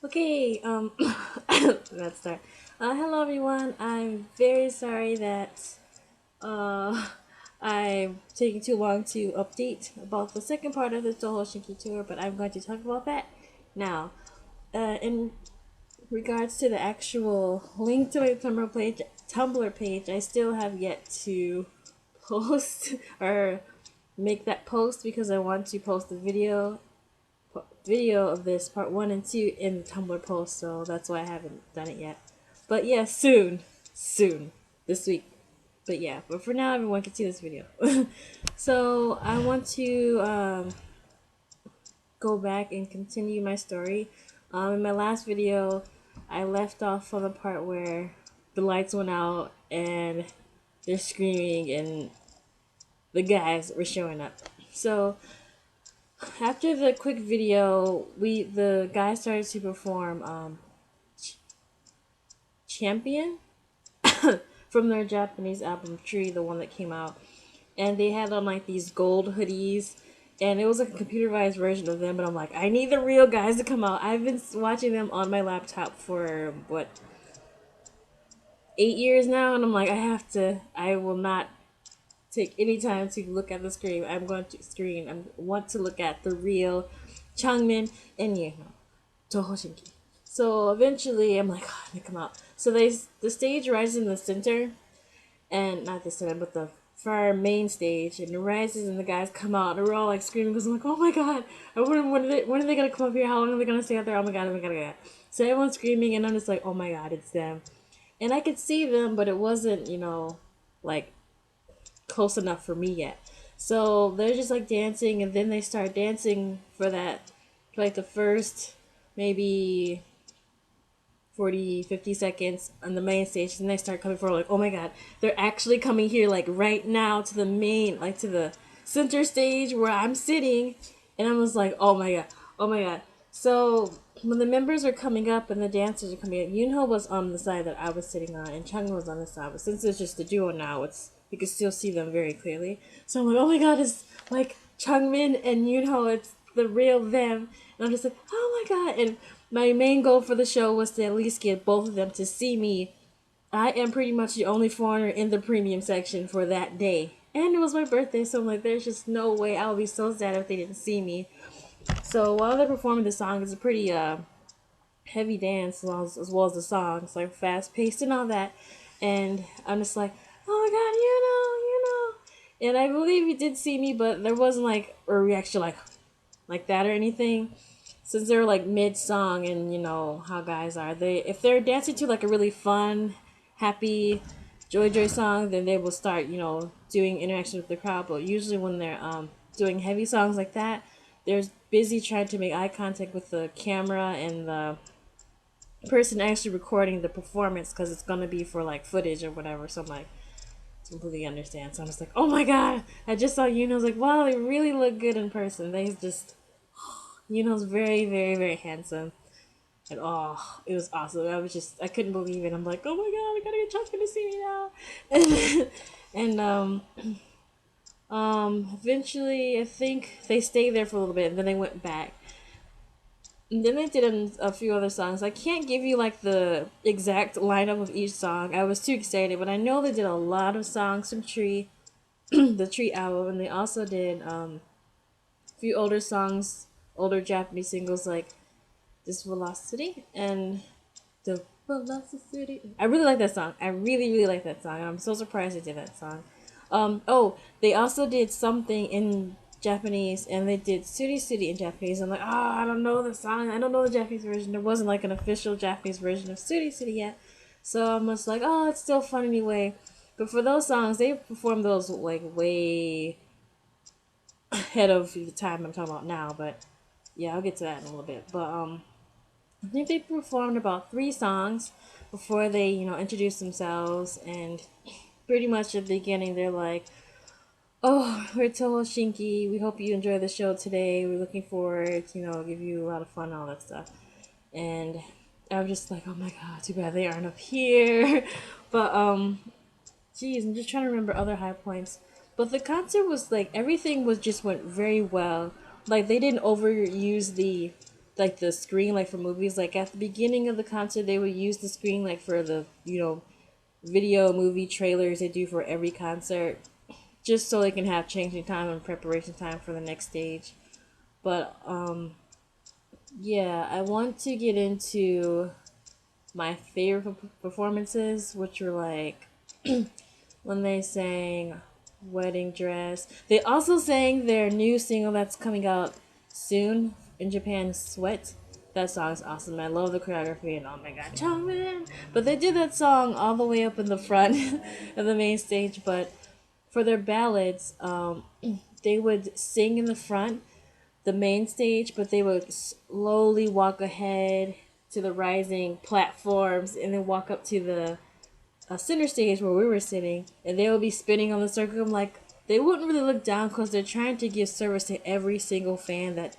Okay, let's start. Hello everyone. I'm very sorry that uh, I'm taking too long to update about the second part of the Tohoshinki tour, but I'm going to talk about that now. In regards to the actual link to my Tumblr page, I still have yet to post or make that post because I want to post the video of this part 1 and 2 in the Tumblr post, so that's why I haven't done it yet. But yeah, soon, this week. But yeah, but for now, everyone can see this video. So I want to go back and continue my story. In my last video, I left off on the part where the lights went out and they're screaming and the guys were showing up. So after the quick video, the guys started to perform Champion from their Japanese album Tree, the one that came out. And they had on like these gold hoodies, and it was like a computerized version of them, but I'm like, I need the real guys to come out. I've been watching them on my laptop for what, 8 years now, and I'm like, I will not take any time to look at the screen. I want to look at the real Changmin and Tohoshinki. So eventually, I'm like, oh, they come out. So the stage rises in the center, and not the center, but the far main stage, and it rises, and the guys come out, and we're all like screaming because I'm like, oh my god, when are they gonna come up here? How long are they gonna stay out there? Oh my god, oh my god. So everyone's screaming, and I'm just like, oh my god, it's them. And I could see them, but it wasn't, like close enough for me yet. So they're just like dancing, and then they start dancing for like the first maybe 40, 50 seconds on the main stage, and they start coming forward like, oh my god, they're actually coming here like right now to the main, like to the center stage where I'm sitting. And I was like, oh my god, oh my god. So when the members are coming up and the dancers are coming up, Yunho was on the side that I was sitting on, and Changmin was on the side. But since it's just a duo now, you can still see them very clearly. So I'm like, oh my god, it's like Changmin and Yunho, it's the real them. And I'm just like, oh my god. And my main goal for the show was to at least get both of them to see me. I am pretty much the only foreigner in the premium section for that day. And it was my birthday, so I'm like, there's just no way. I would be so sad if they didn't see me. So while they're performing the song, it's a pretty heavy dance as well as the song. It's like fast paced and all that. And I'm just like, oh my god, And I believe he did see me, but there wasn't like a reaction like that or anything. Since they're like mid song, and you know how guys are, if they're dancing to like a really fun, happy, joy song, then they will start doing interaction with the crowd. But usually when they're doing heavy songs like that, they're busy trying to make eye contact with the camera and the person actually recording the performance, because it's gonna be for like footage or whatever. So I'm like, completely understand. So I'm just like, oh my god, I just saw I was like, wow, they really look good in person. They just Yuno's very, very, very handsome. And oh, it was awesome. I couldn't believe it. I'm like, oh my god, I gotta get Chuck to see me now. And eventually, I think they stayed there for a little bit, and then they went back. And then they did a few other songs. I can't give you like the exact lineup of each song. I was too excited, but I know they did a lot of songs from Tree, the Tree album, and they also did a few older songs, older Japanese singles like This Velocity and The Velocity. I really like that song. I really, really like that song. I'm so surprised they did that song. They also did something in Japanese, and they did Suri Suri in Japanese. I'm like, I don't know the song. I don't know the Japanese version. There wasn't like an official Japanese version of Suri Suri yet. So I'm just like, oh, it's still fun anyway. But for those songs, they performed those like way ahead of the time I'm talking about now. But yeah, I'll get to that in a little bit. But I think they performed about 3 songs before they, introduced themselves, and pretty much at the beginning they're like, oh, we're Tohoshinki. We hope you enjoy the show today. We're looking forward to, give you a lot of fun, all that stuff. And I'm just like, oh my god, too bad they aren't up here. But, geez, I'm just trying to remember other high points. But the concert was like, everything went very well. Like, they didn't overuse the like the screen like for movies. Like at the beginning of the concert, they would use the screen like for the video movie trailers they do for every concert, just so they can have changing time and preparation time for the next stage. But yeah, I want to get into my favorite performances, which were like when they sang Wedding Dress. They also sang their new single that's coming out soon in Japan, Sweat. That song is awesome. I love the choreography and oh my god, Changmin! But they did that song all the way up in the front of the main stage. But for their ballads, they would sing in the front, the main stage, but they would slowly walk ahead to the rising platforms and then walk up to the center stage where we were sitting, and they would be spinning on the circle. I'm like, they wouldn't really look down because they're trying to give service to every single fan that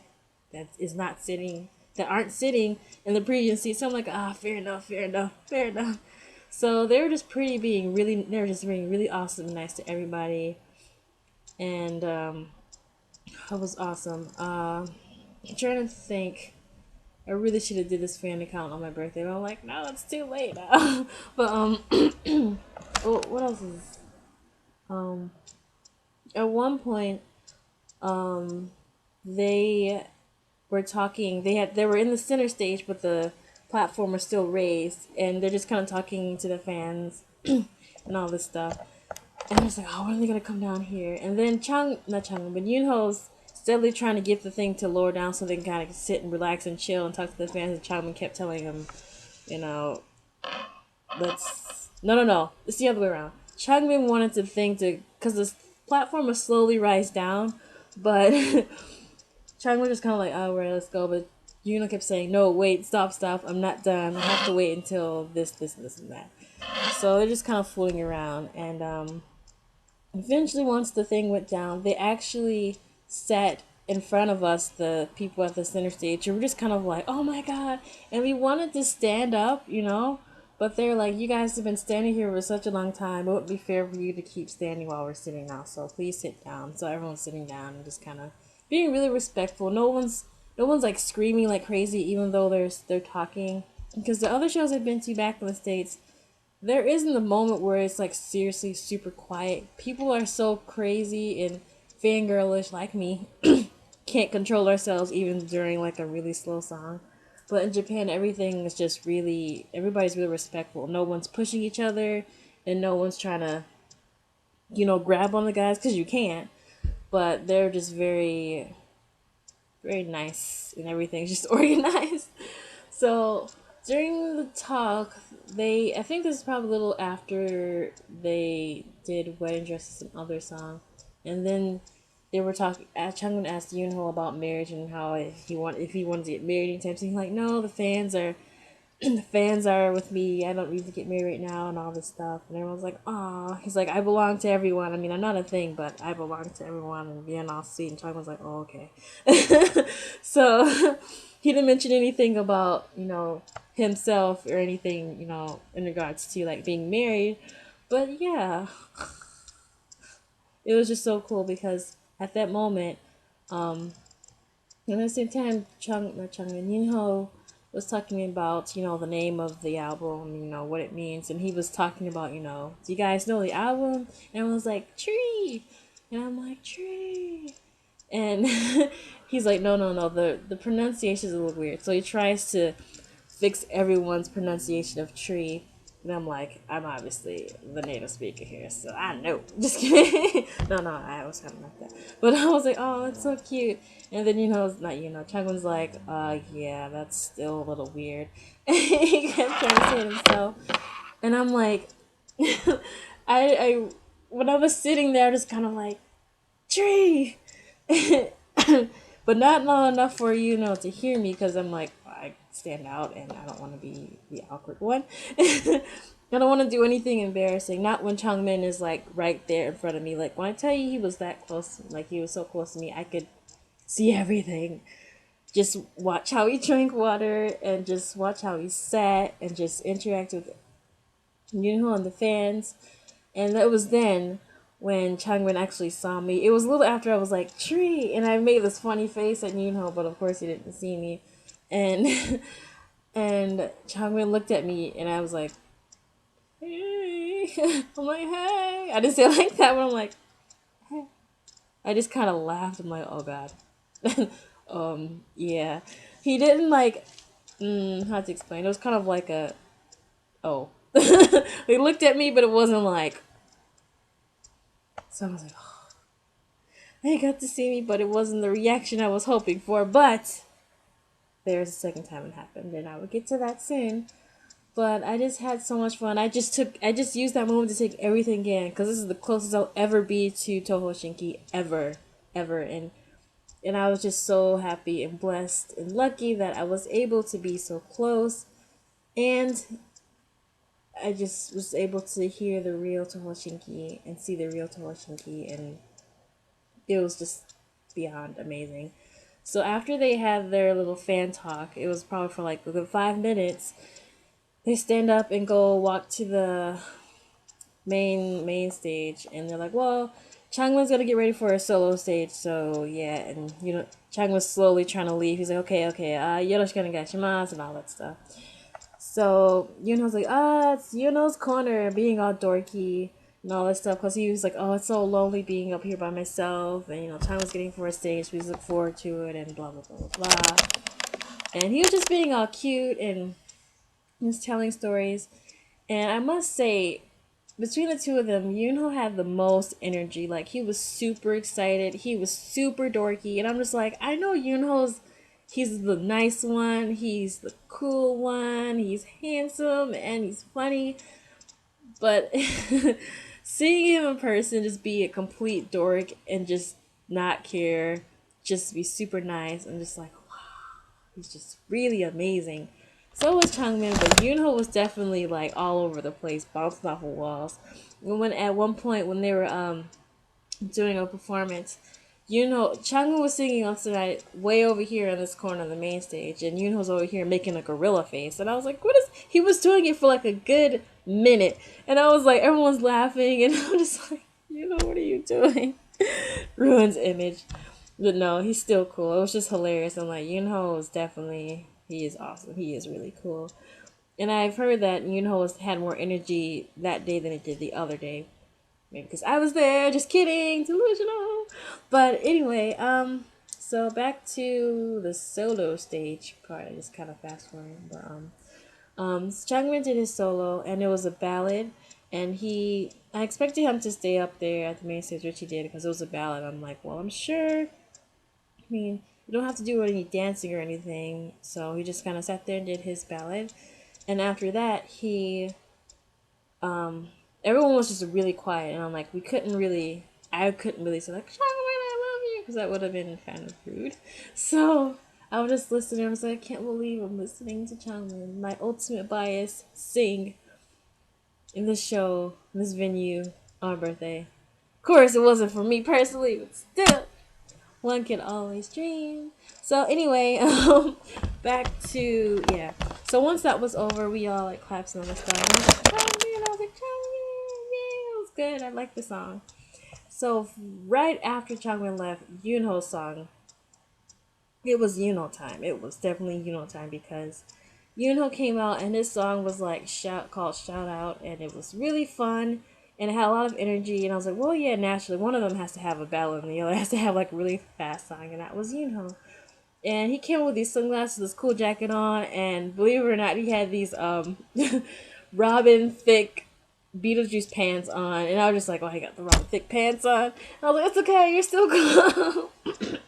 is not sitting, that aren't sitting in the previous seat. So I'm like, fair enough, fair enough, fair enough. So they were just they were just being really awesome and nice to everybody, and that was awesome. I'm trying to think. I really should have did this fan account on my birthday, but I'm like, no, it's too late now. But what else is at one point they were talking. They were in the center stage, but the platform was still raised, and they're just kind of talking to the fans and all this stuff. And I was like, oh, when are they gonna come down here? And then not Chang, but Yunho's steadily trying to get the thing to lower down so they can kind of sit and relax and chill and talk to the fans. And Changmin kept telling him, no, it's the other way around. Changmin wanted the thing to, because the platform was slowly rise down, but Changmin was kind of like, oh, right, let's go. But Yuno kept saying, no, wait, stop, I'm not done. I have to wait until this, and that. So they're just kind of fooling around. And eventually, once the thing went down, they actually sat in front of us, the people at the center stage, and we're just kind of like, oh my god. And we wanted to stand up, but they're like, you guys have been standing here for such a long time. It wouldn't be fair for you to keep standing while we're sitting now, so please sit down. So everyone's sitting down and just kind of being really respectful. No one's like screaming like crazy, even though they're talking. Because the other shows I've been to back in the States, there isn't a moment where it's like seriously super quiet. People are so crazy and fangirlish like me. Can't control ourselves even during like a really slow song. But in Japan, everything is just everybody's really respectful. No one's pushing each other, and no one's trying to, grab on the guys, because you can't. But they're just very, very nice, and everything's just organized. So during the talk, I think this is probably a little after they did Wedding Dress and some other song, and then they were talking. Changmin asked Yoonho about marriage and how if he wanted to get married anytime soon. He's like, no, the fans are with me. I don't need to get married right now and all this stuff. And everyone's like, aw. He's like, I belong to everyone. I mean, I'm not a thing, but I belong to everyone, and being all sweet. And Changmin's like, oh, okay. So he didn't mention anything about himself or anything in regards to like being married. But yeah, it was just so cool because at that moment, and at the same time, Yunho was talking about, the name of the album, what it means. And he was talking about, do you guys know the album? And everyone's like, Tree! And I'm like, Tree! And he's like, no, the pronunciation is a little weird. So he tries to fix everyone's pronunciation of tree. And I'm like, I'm obviously the native speaker here, so I know. Just kidding. No, I was kind of like that. But I was like, oh, that's so cute. And then, Changwon's like, yeah, that's still a little weird. And he kept trying to say it himself. And I'm like, I when I was sitting there, just kind of like, tree! But not loud enough for to hear me, because I'm like, I stand out and I don't want to be the awkward one. I don't want to do anything embarrassing. Not when Changmin is like right there in front of me. Like when I tell you he was that close, like he was so close to me, I could see everything. Just watch how he drank water and just watch how he sat and just interact with Yunho and the fans. And that was then when Changmin actually saw me. It was a little after I was like, Tree! And I made this funny face at Yunho, but of course he didn't see me. and and Changmin looked at me, and I was like, hey. I'm like, hey. I didn't say it like that, but I'm like, hey. I just kind of laughed. I'm like, oh god. Yeah. He didn't like, how to explain? It was kind of like a, oh. He looked at me, but it wasn't like, so I was like, oh. They got to see me, but it wasn't the reaction I was hoping for. But there's a second time it happened, and I will get to that soon. But I just had so much fun. I just used that moment to take everything in, because this is the closest I'll ever be to Tohoshinki ever, and I was just so happy and blessed and lucky that I was able to be so close, and I just was able to hear the real Tohoshinki and see the real Tohoshinki, and it was just beyond amazing. So after they had their little fan talk, it was probably for like within 5 minutes. They stand up and go walk to the main stage, and they're like, "Well, Changmin's gonna get ready for a solo stage, so yeah." And Chang was slowly trying to leave. He's like, "Okay, yoroshiku onegaishimasu," and all that stuff. So Yunho's like, it's Yunho's corner, being all dorky and all that stuff, because he was like, oh, it's so lonely being up here by myself, and Chang was getting for a stage, we look forward to it, and blah blah blah blah blah. And he was just being all cute and he was telling stories. And I must say, between the two of them, Yunho had the most energy. Like, he was super excited. He was super dorky. And I'm just like, I know he's the nice one. He's the cool one. He's handsome and he's funny. But seeing him in person just be a complete dork and just not care, just be super nice, I'm just like, wow, he's just really amazing. So was Changmin, but Yunho was definitely like all over the place, bouncing off of walls. When at one point when they were doing a performance, Changmin was singing on tonight way over here in this corner of the main stage, and Yunho's over here making a gorilla face, and I was like, what is? He was doing it for like a good minute, and I was like, everyone's laughing, and I'm just like, what are you doing? Ruins image. But no, he's still cool. It was just hilarious. I'm like, Yunho is definitely, he is awesome. He is really cool. And I've heard that Yunho had more energy that day than it did the other day. Maybe because I was there. Just kidding. Delusional. But anyway, so back to the solo stage part. I just kind of fast forward. But Changmin did his solo, and it was a ballad. And I expected him to stay up there at the main stage, which he did, because it was a ballad. I'm like, well, I'm sure. I mean, you don't have to do any dancing or anything. So he just kind of sat there and did his ballad. And after that, everyone was just really quiet. And I'm like, I couldn't really say like, Changmin, I love you, because that would have been kind of rude. So I was just listening. I was like, I can't believe I'm listening to Changmin, my ultimate bias, sing in this show, in this venue, on my birthday. Of course, it wasn't for me personally, but still. One can always dream. So anyway, back to, yeah. So once that was over, we all like clapped and all that stuff. And I was like, Changmin, I was like, Changmin, yeah, it was good. I liked the song. So right after Changmin left, Yunho's song, it was Yunho time. It was definitely Yunho time, because Yunho came out and his song was like called Shout Out, and it was really fun. And it had a lot of energy, and I was like, well, yeah, naturally, one of them has to have a ballad, and the other has to have, like, a really fast song, and that was Yunho. And he came with these sunglasses, this cool jacket on, and believe it or not, he had these, Robin Thicke Beetlejuice pants on, and I was just like, oh, he got the Robin Thicke pants on. And I was like, it's okay, you're still cool.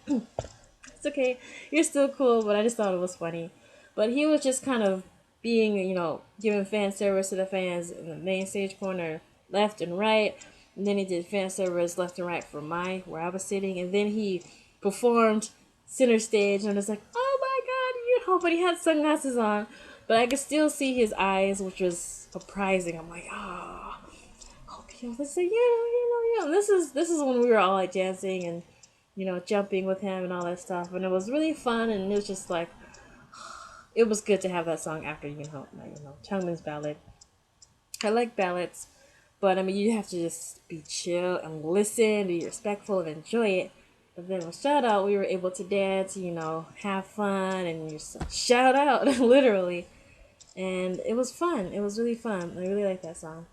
It's okay, you're still cool, but I just thought it was funny. But he was just kind of being, giving fan service to the fans in the main stage corner, left and right, and then he did fan service left and right for where I was sitting, and then he performed center stage, and I was like, oh my god, but he had sunglasses on, but I could still see his eyes, which was surprising. I'm like, okay, let's say, This is when we were all like dancing and jumping with him and all that stuff, and it was really fun, and it was just like, it was good to have that song after Changmin's ballad. I like ballads. But, I mean, you have to just be chill and listen, be respectful, and enjoy it. But then with shout out, we were able to dance, have fun, and just shout out, literally. And it was fun. It was really fun. I really like that song.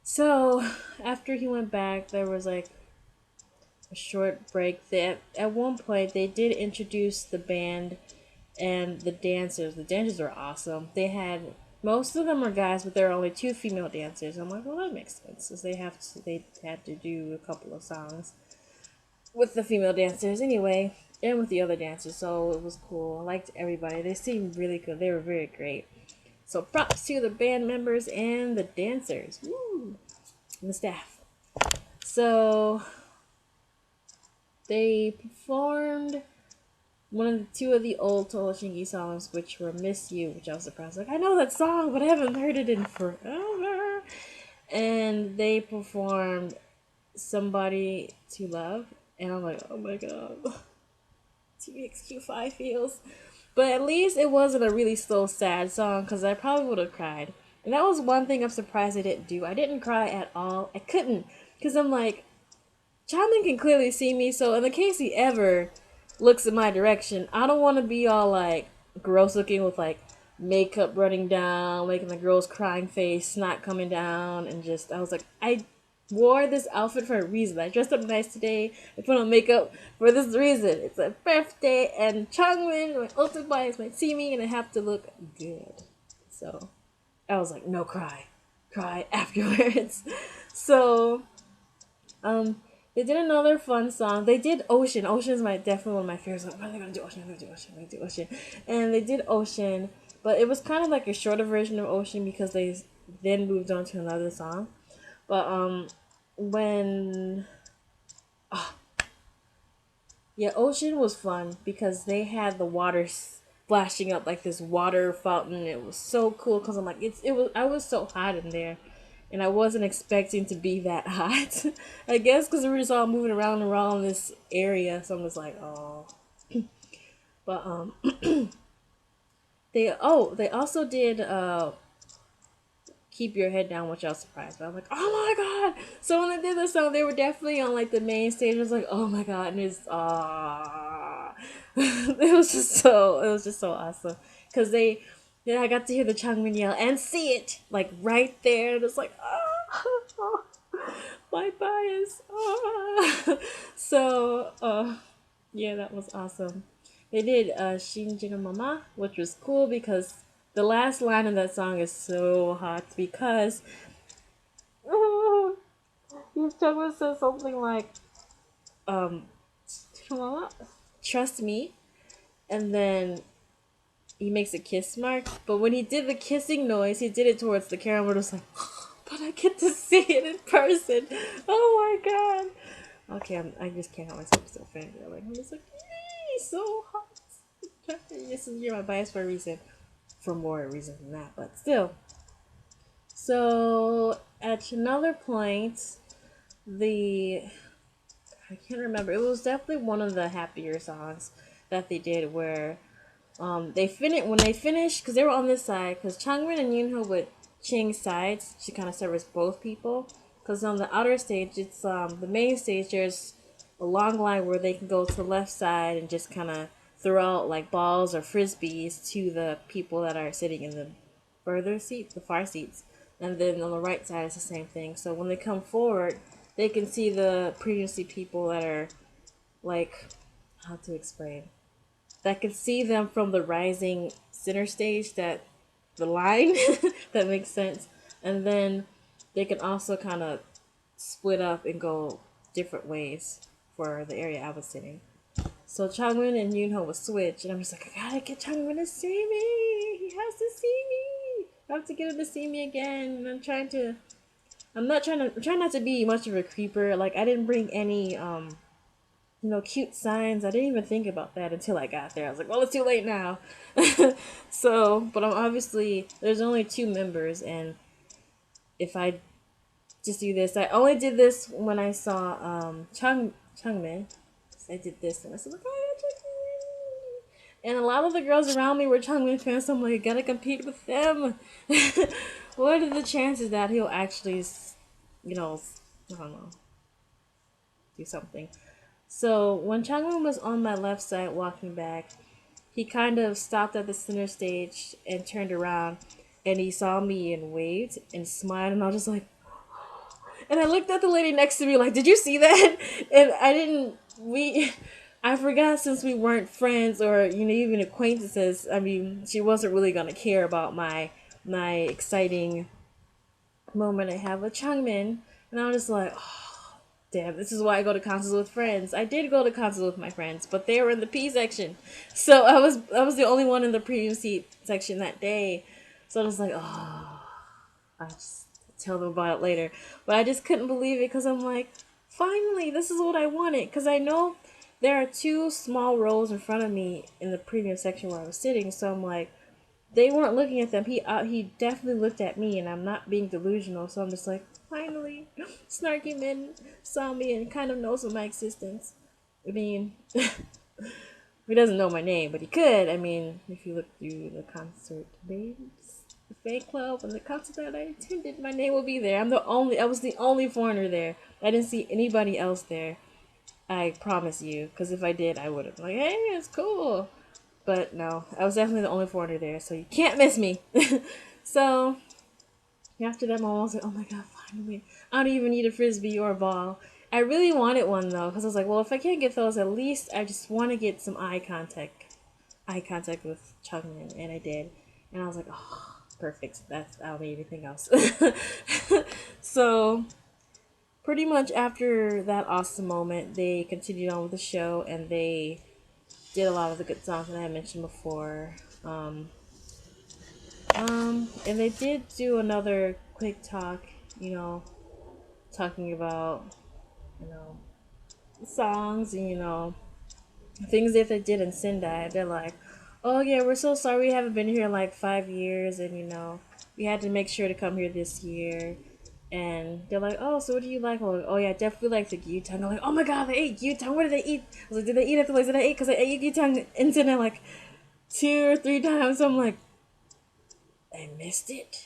So after he went back, there was like a short break. At one point they did introduce the band and the dancers. The dancers were awesome. They had most of them were guys, but there were only two female dancers. I'm like, well, that makes sense, because they had to do a couple of songs with the female dancers anyway, and with the other dancers. So it was cool. I liked everybody. They seemed really good. They were very great. So props to the band members and the dancers. Woo! And the staff. So they performed two of the old Tohoshinki songs, which were Miss You, which I was surprised. Like, I know that song, but I haven't heard it in forever. And they performed Somebody to Love. And I'm like, oh my god. TVXQ5 feels. But at least it wasn't a really slow, sad song, because I probably would have cried. And that was one thing I'm surprised I didn't do. I didn't cry at all. I couldn't. Because I'm like, Changmin can clearly see me, so in the case he ever looks in my direction, I don't want to be all like gross looking with like makeup running down, making the girl's crying face, snot coming down, and just I was like, I wore this outfit for a reason. I dressed up nice today. I put on makeup for this reason. It's a birthday, and Changmin, my ultimate bias, might see me, and I have to look good. So I was like, no, cry afterwards. So they did another fun song. They did Ocean. Ocean is definitely one of my favorites. Like, when are they gonna do Ocean? They're gonna do Ocean. They're gonna do Ocean. And they did Ocean, but it was kind of like a shorter version of Ocean because they then moved on to another song. But when yeah, Ocean was fun because they had the water splashing up like this water fountain. It was so cool because I'm like, I was so hot in there. And I wasn't expecting to be that hot. I guess because we were just all moving around this area, so I'm just like, oh. But they also did Keep Your Head Down, which I was surprised by. I'm like, oh my god! So when they did the song, they were definitely on like the main stage. I was like, oh my god, and it's it was just so awesome because I got to hear the Changmin yell and see it like right there, and it's like, oh, my bias. So yeah, that was awesome. They did Shinjin Mama, which was cool because the last line of that song is so hot because Changmin says something like, trust me, and then he makes a kiss mark, but when he did the kissing noise, he did it towards the camera. It was like, but I get to see it in person. Oh my god. Okay, I just can't help myself so fangirl. Like, I'm just like, yay, so hot. You're my bias for a reason. For more reason than that, but still. So at another point, I can't remember. It was definitely one of the happier songs that they did where when they finished, because they were on this side, because Changmin and Yunho would change sides to kind of service both people. Because on the outer stage, it's the main stage. There's a long line where they can go to the left side and just kind of throw out like balls or frisbees to the people that are sitting in the the far seats. And then on the right side, it's the same thing. So when they come forward, they can see the previously people that are like, how to explain, that can see them from the rising center stage, that the line that makes sense. And then they can also kind of split up and go different ways for the area I was sitting. So Changmin and Yunho would switch, and I'm just like, I gotta get Changmin to see me. He has to see me. I have to get him to see me again. And I'm trying not to be much of a creeper. Like, I didn't bring any cute signs. I didn't even think about that until I got there. I was like, well, it's too late now. So, but I'm obviously, there's only 2 members, and if I just do this, I only did this when I saw Changmin. I did this, and I said, like, oh, Changmin. And a lot of the girls around me were Changmin fans, so I'm like, I gotta compete with them. What are the chances that he'll actually, I don't know, do something? So when Changmin was on my left side walking back, he kind of stopped at the center stage and turned around, and he saw me and waved and smiled, and I was just like, and I looked at the lady next to me like, did you see that? And I didn't. I forgot, since we weren't friends or even acquaintances. I mean, she wasn't really gonna care about my exciting moment I have with Changmin, and I was just like, oh, damn, this is why I go to concerts with friends. I did go to concerts with my friends, but they were in the P section, so I was the only one in the premium seat section that day. So I was like, oh, I just tell them about it later. But I just couldn't believe it because I'm like, finally, this is what I wanted. Because I know there are two small rows in front of me in the premium section where I was sitting, so I'm like, they weren't looking at them. He definitely looked at me, and I'm not being delusional. So I'm just like, finally, Snarky Man saw me and kind of knows of my existence. I mean, he doesn't know my name, but he could. I mean, if you look through the concert names, the fan club, and the concert that I attended, my name will be there. I was the only foreigner there. I didn't see anybody else there. I promise you, because if I did, I would have been like, hey, it's cool. But no, I was definitely the only foreigner there, so you can't miss me. So after that moment, I was like, oh my god, finally. I don't even need a frisbee or a ball. I really wanted one though, because I was like, well, if I can't get those, at least I just want to get some eye contact with Changmin, and I did. And I was like, oh, perfect. I don't need anything else. So pretty much after that awesome moment, they continued on with the show, and they did a lot of the good songs that I mentioned before. And they did do another quick talk, you know, talking about, you know, songs and, things that they did in Sendai. They're like, oh yeah, we're so sorry we haven't been here in like 5 years, and, we had to make sure to come here this year. And they're like, oh, so what do you like? I'm like, oh yeah, I definitely like the gyutang. I'm like, oh my god, they ate gyutang. What did they eat? I was like, did they eat it the place that I ate? Because I ate gyutang in Sendai like 2 or 3 times. So I'm like, I missed it.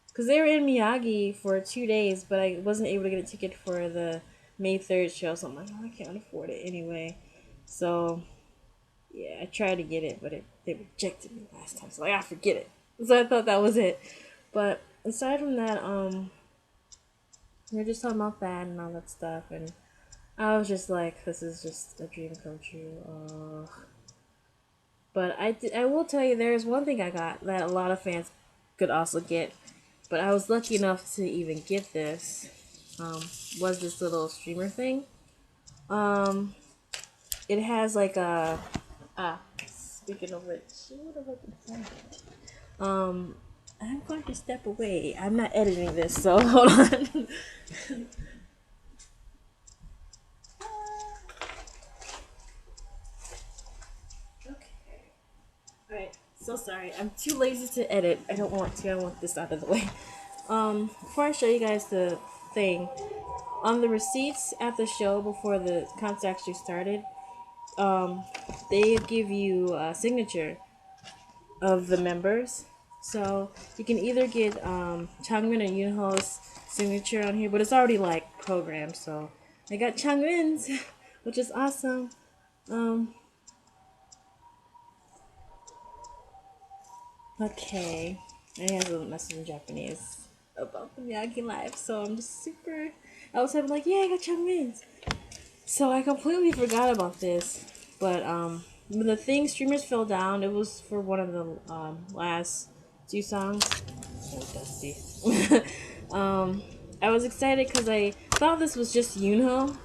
Because they were in Miyagi for 2 days, but I wasn't able to get a ticket for the May 3rd show, so I'm like, oh, I can't afford it anyway. So, yeah, I tried to get it, but they rejected me last time, so like, I forget it. So I thought that was it. But aside from that, we were just talking about that and all that stuff, and I was just like, this is just a dream come true. But I will tell you, there's one thing I got that a lot of fans could also get, but I was lucky enough to even get this. Was this little streamer thing? Um, it has like a speaking of which, what have I been saying? I'm going to step away. I'm not editing this, so hold on. Alright, so sorry. I'm too lazy to edit. I don't want to. I want this out of the way. Before I show you guys the thing, on the receipts at the show before the concert actually started, they give you a signature of the members. So you can either get Changmin and Yunho's signature on here, but it's already like programmed. So I got Changmin's, which is awesome. Okay, I have a message in Japanese about the Miyagi Live, so I'm just super. I was having like, yeah, I got Changmin's. So I completely forgot about this, but when the thing streamers fell down, it was for one of the last two songs. So dusty. I was excited because I thought this was just Yunho.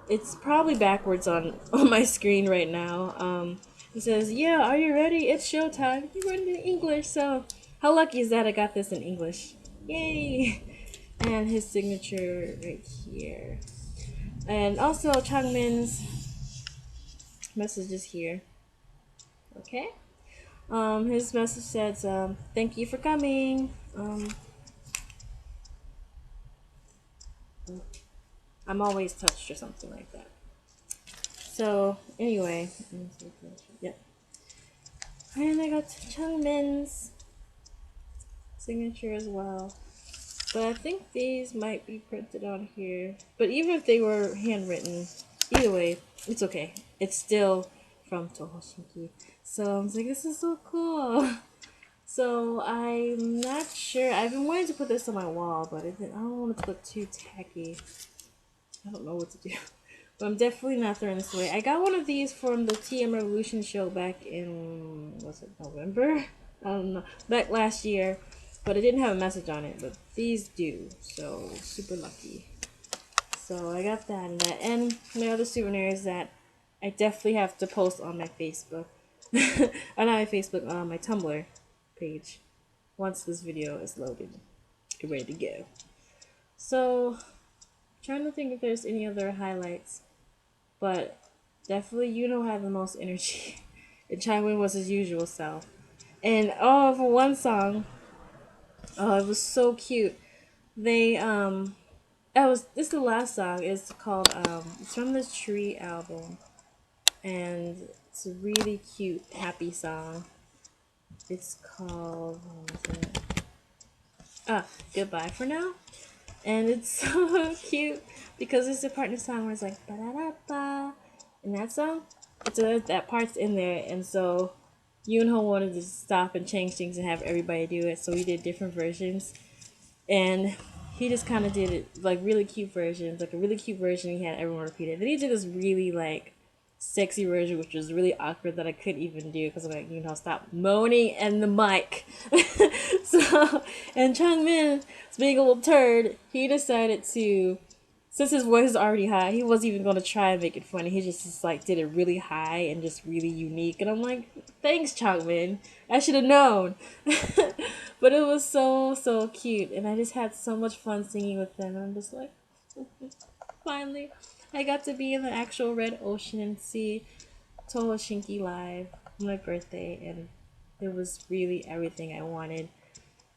It's probably backwards on my screen right now. It says, "Yeah, are you ready? It's showtime." You wrote it in English, so how lucky is that? I got this in English. Yay! And his signature right here. And also Changmin's message is here. Okay. His message says, "Thank you for coming." I'm always touched or something like that. So anyway, yep. And I got Changmin's signature as well. But I think these might be printed on here. But even if they were handwritten, Either way, it's okay. It's still from Tohoshinki. So I was like, this is so cool. So I'm not sure. I've been wanting to put this on my wall, but I don't want it to look too tacky. I don't know what to do. But I'm definitely not throwing this away. I got one of these from the TM Revolution show back in, was it November? I don't know. Back last year. But it didn't have a message on it. But these do. So, super lucky. So I got that and that. And my other souvenirs that I definitely have to post on my Facebook. Not my Facebook, on my Tumblr page. Once this video is loaded. Ready to go. So, trying to think if there's any other highlights. But definitely Yuno had the most energy. And Changmin was his usual self. And oh, for one song, oh, it was so cute. They this is the last song. It's called it's from the Tree album, and it's a really cute, happy song. It's called Goodbye for Now, and it's so cute because it's a partner song where it's like ba da da ba, and that song, that part's in there, and so Yoonho wanted to stop and change things and have everybody do it, so we did different versions, and he just kind of did it like really cute versions, like a really cute version he had everyone repeat it. Then he did this really like sexy version, which was really awkward that I couldn't even do because I'm like, stop moaning in the mic. So, and Changmin, being a little turd, he decided to, since his voice is already high, he wasn't even going to try and make it funny. He just like did it really high and just really unique. And I'm like, thanks, Changmin. I should have known. But it was so cute. And I just had so much fun singing with them. And I'm just like, finally, I got to be in the actual red ocean and see Tohoshinki live on my birthday. And it was really everything I wanted.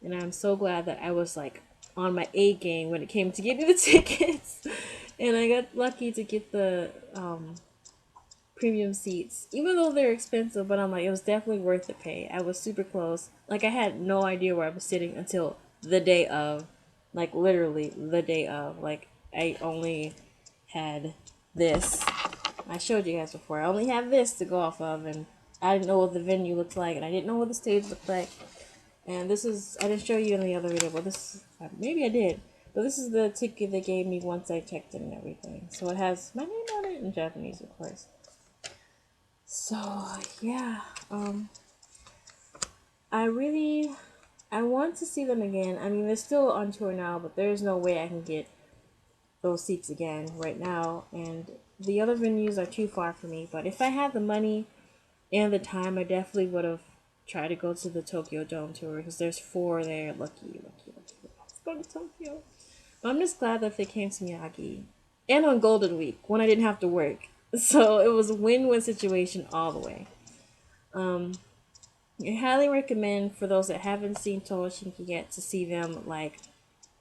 And I'm so glad that I was like on my A game when it came to getting the tickets. And I got lucky to get the premium seats, even though they're expensive, but I'm like, it was definitely worth the pay. I was super close. Like, I had no idea where I was sitting until the day of. Like, literally the day of. Like, I only had this. I showed you guys before. I only had this to go off of, and I didn't know what the venue looked like, and I didn't know what the stage looked like. And this is, I didn't show you in the other video, but this, maybe I did. But this is the ticket they gave me once I checked in and everything. So it has my name on it in Japanese, of course. So, yeah. I want to see them again. I mean, they're still on tour now, but there's no way I can get those seats again right now. And the other venues are too far for me. But if I had the money and the time, I definitely would have tried to go to the Tokyo Dome tour because there's 4 there. Lucky. Let's go to Tokyo. But I'm just glad that they came to Miyagi. And on Golden Week, when I didn't have to work. So it was a win-win situation all the way. I highly recommend for those that haven't seen Tohoshinki yet to see them like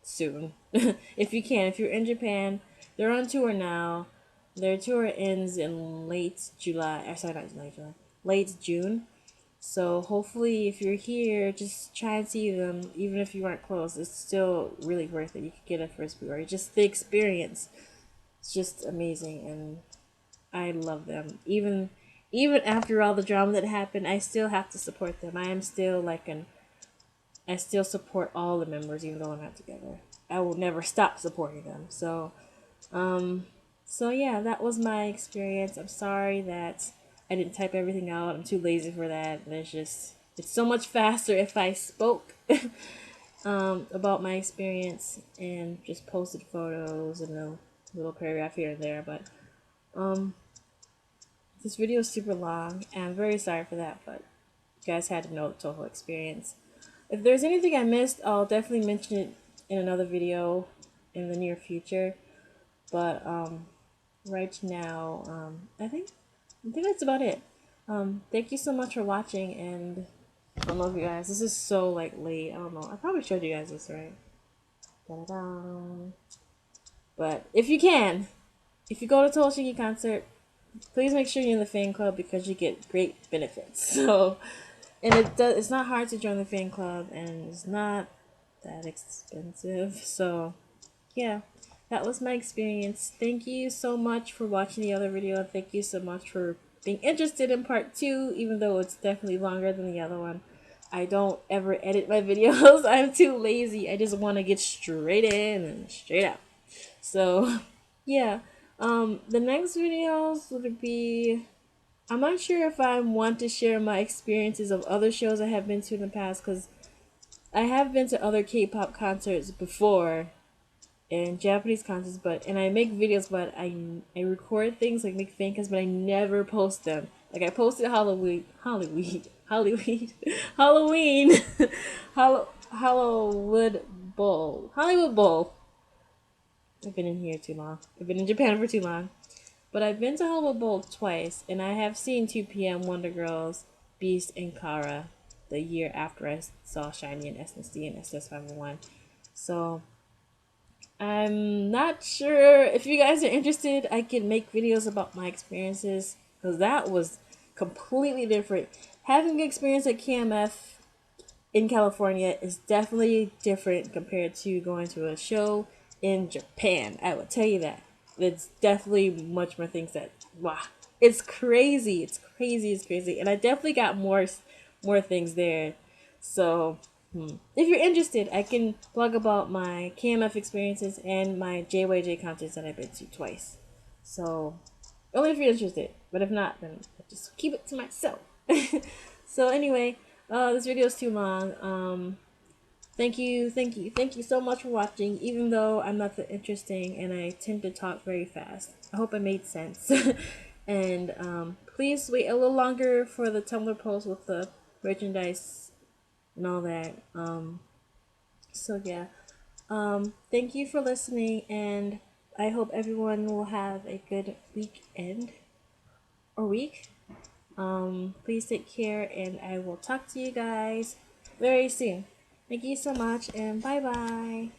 soon. If you can. If you're in Japan, they're on tour now. Their tour ends in late July. Sorry, not late July. Late June. So hopefully if you're here, just try and see them. Even if you aren't close, it's still really worth it. You could get a first view or just the experience. It's just amazing, and I love them. Even after all the drama that happened, I still have to support them. I am still I still support all the members even though we're not together. I will never stop supporting them. So yeah, that was my experience. I'm sorry that I didn't type everything out. I'm too lazy for that. It's so much faster if I spoke about my experience and just posted photos and a little paragraph here and there. But this video is super long, and I'm very sorry for that, but you guys had to know the Toho experience. If there's anything I missed, I'll definitely mention it in another video in the near future. But right now, I think that's about it. Thank you so much for watching, and I love you guys. This is so like late. I don't know. I probably showed you guys this, right? Da-da-da. But if you go to Tohoshinki concert, please make sure you're in the fan club because you get great benefits. So, and it's not hard to join the fan club, and it's not that expensive. So, yeah. that was my experience. Thank you so much for watching the other video. Thank you so much for being interested in part 2, even though it's definitely longer than the other one. I don't ever edit my videos. I'm too lazy. I just want to get straight in and straight out. So, yeah. The next videos would be, I'm not sure if I want to share my experiences of other shows I have been to in the past, because I have been to other K-pop concerts before, and Japanese concerts, and I make videos, but I record things, like make fan cams, but I never post them. Like I posted Halloween, Hollywood Bowl. I've been in here too long. I've been in Japan for too long. But I've been to Hollywood Bowl twice, and I have seen 2PM, Wonder Girls, Beast, and Kara the year after I saw Shiny and SNSD and SS501. So I'm not sure if you guys are interested. I can make videos about my experiences, because that was completely different. Having experience at KMF in California is definitely different compared to going to a show in Japan. I will tell you that. It's definitely much more things that, wow, it's crazy. It's crazy. It's crazy. And I definitely got more things there. So if you're interested, I can blog about my KMF experiences and my JYJ concerts that I've been to twice. So only if you're interested. But if not, then I'll just keep it to myself. So anyway, this video is too long. Thank you so much for watching, even though I'm not that interesting and I tend to talk very fast. I hope I made sense. And please wait a little longer for the Tumblr post with the merchandise and all that. So yeah. Thank you for listening, and I hope everyone will have a good weekend or week. Please take care, and I will talk to you guys very soon. Thank you so much, and bye bye.